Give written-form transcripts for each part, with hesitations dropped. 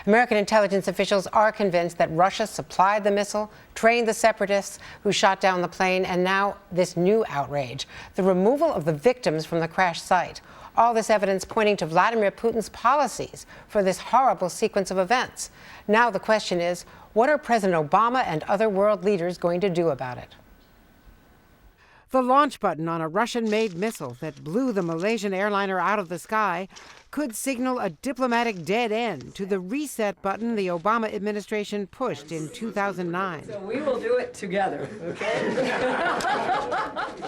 American intelligence officials are convinced that Russia supplied the missile, trained the separatists who shot down the plane, and now this new outrage, the removal of the victims from the crash site. All this evidence pointing to Vladimir Putin's policies for this horrible sequence of events. Now the question is, what are President Obama and other world leaders going to do about it? The launch button on a Russian-made missile that blew the Malaysian airliner out of the sky could signal a diplomatic dead end to the reset button the Obama administration pushed in 2009. So we will do it together, okay?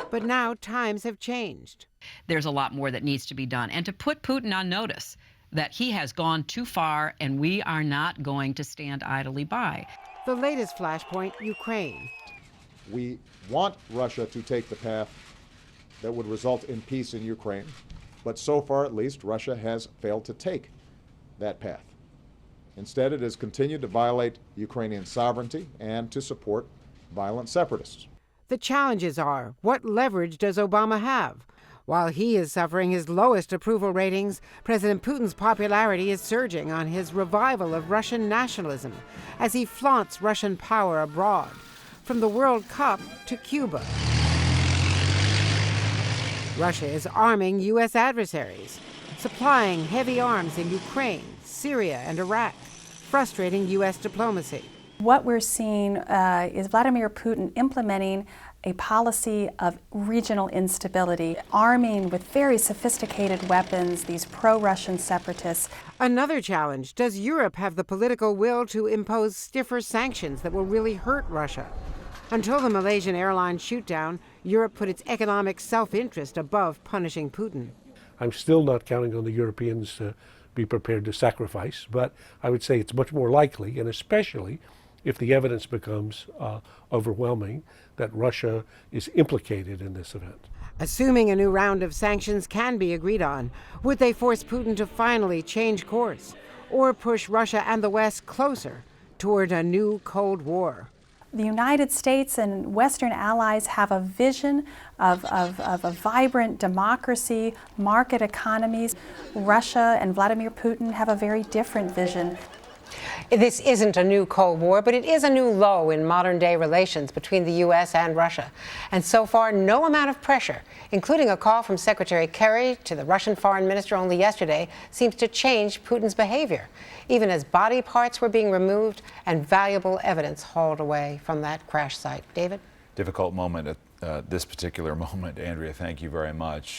But now times have changed. There's a lot more that needs to be done. And to put Putin on notice that he has gone too far and we are not going to stand idly by. The latest flashpoint, Ukraine. We want Russia to take the path that would result in peace in Ukraine, but so far at least Russia has failed to take that path. Instead, it has continued to violate Ukrainian sovereignty and to support violent separatists. The challenges are, what leverage does Obama have? While he is suffering his lowest approval ratings, President Putin's popularity is surging on his revival of Russian nationalism as he flaunts Russian power abroad, from the World Cup to Cuba. Russia is arming U.S. adversaries, supplying heavy arms in Ukraine, Syria, and Iraq, frustrating U.S. diplomacy. What we're seeing is Vladimir Putin implementing a policy of regional instability, arming with very sophisticated weapons these pro-Russian separatists. Another challenge, does Europe have the political will to impose stiffer sanctions that will really hurt Russia? Until the Malaysian airline shootdown, Europe put its economic self-interest above punishing Putin. I'm still not counting on the Europeans to be prepared to sacrifice, but I would say it's much more likely, and especially if the evidence becomes overwhelming, that Russia is implicated in this event. Assuming a new round of sanctions can be agreed on, would they force Putin to finally change course or push Russia and the West closer toward a new Cold War? The United States and Western allies have a vision of a vibrant democracy, market economies. Russia and Vladimir Putin have a very different vision. This isn't a new Cold War, but it is a new low in modern-day relations between the U.S. and Russia. And so far, no amount of pressure, including a call from Secretary Kerry to the Russian foreign minister only yesterday, seems to change Putin's behavior, even as body parts were being removed and valuable evidence hauled away from that crash site. David? Difficult moment at this particular moment. Andrea, thank you very much.